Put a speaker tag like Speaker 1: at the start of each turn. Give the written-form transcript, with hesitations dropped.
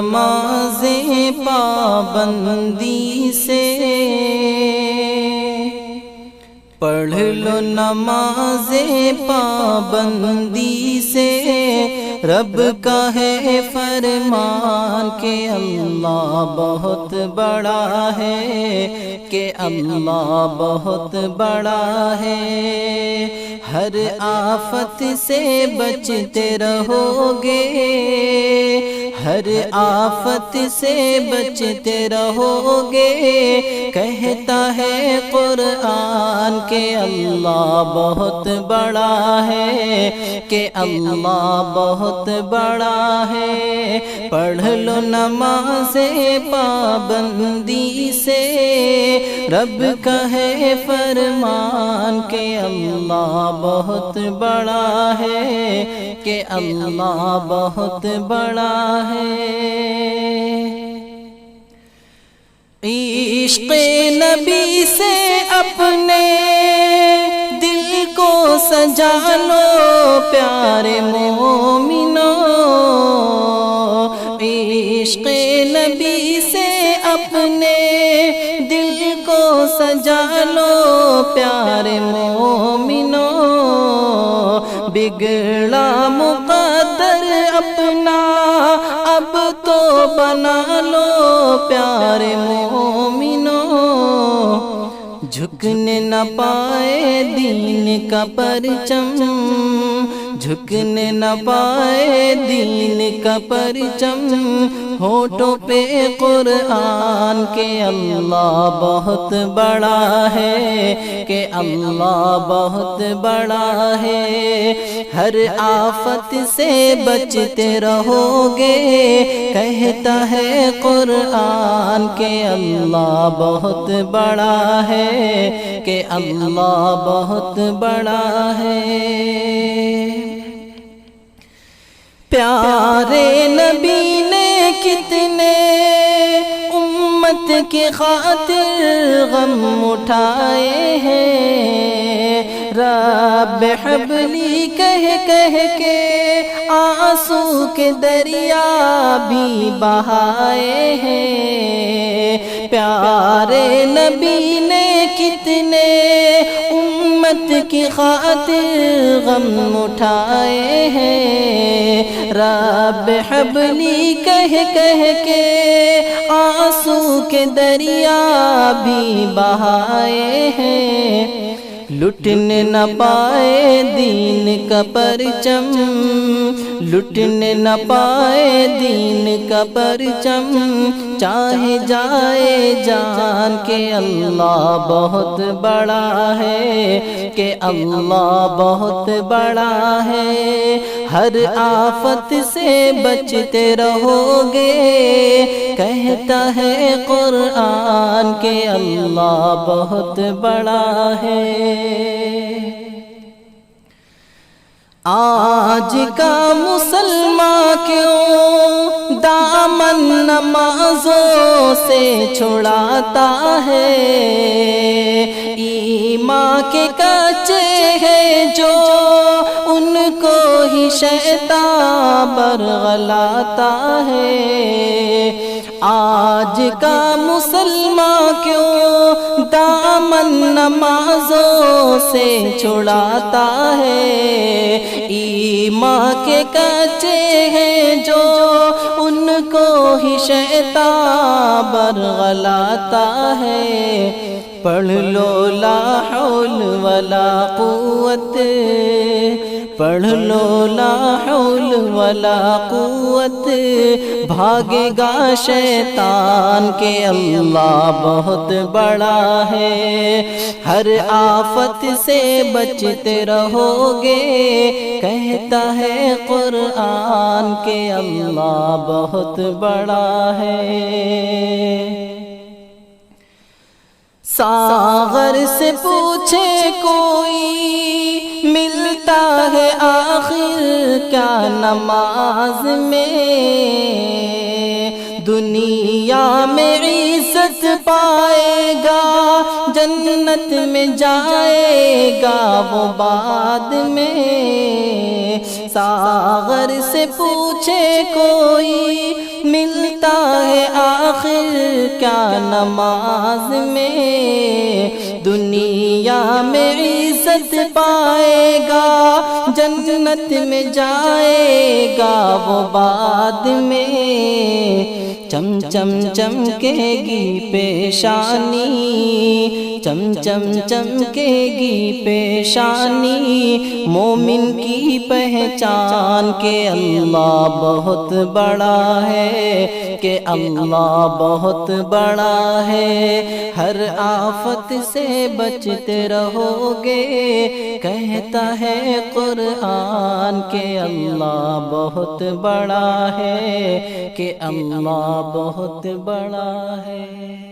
Speaker 1: نمازیں پابندی سے، پڑھ لو نمازیں پابندی سے، رب کا ہے فرمان کہ اللہ بہت بڑا ہے، کہ اللہ بہت بڑا ہے۔ ہر آفت سے بچتے رہو گے، ہر آفت سے بچتے رہو گے، کہتا ہے قرآن کہ اللہ بہت بڑا ہے، کہ اللہ بہت بڑا ہے۔ پڑھ لو نمازیں پابندی سے، رب کا ہے فرمان کہ اللہ بہت بڑا ہے، کہ اللہ بہت بڑا ہے۔ عشق نبی سے اپنے دل کو سجا لو پیارے مومنو، عشق نبی سے اپنے دل کو سجا لو پیارے مومنو، بگڑا مقدر اپنا اب تو بنا لو پیارے مومنو، جھکنے نہ پائے دین کا پرچم، جھکنے نہ پائے دین کا پرچم، ہونٹوں پہ قرآن کہ اللہ بہت بڑا ہے، کہ اللہ بہت بڑا ہے۔ ہر آفت سے بچتے رہو گے، کہتا ہے قرآن کہ اللہ بہت بڑا ہے، کہ اللہ بہت بڑا ہے۔ پیارے نبی نے کتنے امت کی خاطر غم اٹھائے ہیں، رب حبلی کہہ کہہ کے آنسو کے دریا بھی بہائے ہیں۔ پیارے نبی نے کتنے امت کی خاطر غم اٹھائے ہیں، رب حبلی کہہ کہہ کے آنسو کے دریا بھی بہائے ہیں، لٹنے نہ پائے دین کا پرچم، لٹنے نہ پائے دین کا پرچم، چاہے جائے جان کہ اللہ بہت بڑا ہے، کہ اللہ بہت بڑا ہے۔ ہر آفت سے بچتے رہو گے، کہتا ہے قرآن کہ اللہ بہت بڑا ہے۔ آج کا مسلمان کیوں دامن نمازوں سے چھڑاتا ہے، ایمان کے کچے ہیں جو ان کو ہی شیطان برگلاتا ہے۔ آج کا مسلمان کیوں دامن نمازوں سے چھڑاتا ہے، ایمان کے کچے ہیں جو ان کو ہی شیطان برگلاتا ہے۔ پڑھ لو لا حول ولا قوت، پڑھ لو لا حول ولا قوت، بھاگے گا شیطان کہ اللہ بہت بڑا ہے۔ ہر آفت سے بچتے رہو گے، کہتا ہے قرآن کہ اللہ بہت بڑا ہے۔ ساغر سے پوچھے کوئی ملتا ہے آخر کیا نماز میں، دنیا میں عزت پائے گا جنت میں جائے گا وہ بعد میں، ساغر سے پوچھے کوئی ملتا ہے آخر کیا نماز میں، دنیا میں عزت پائے گا جنت میں جائے گا وہ بعد میں، چم چم چمکے گی پیشانی، چم چم چمکے گی پیشانی، مومن کی پہچان کہ اللہ بہت بڑا ہے، کہ اللہ بہت بڑا ہے، ہر آفت سے بچتے رہو گے، کہتا ہے قرآن کہ اللہ بہت بڑا ہے، کہ اللہ بہت بڑا ہے۔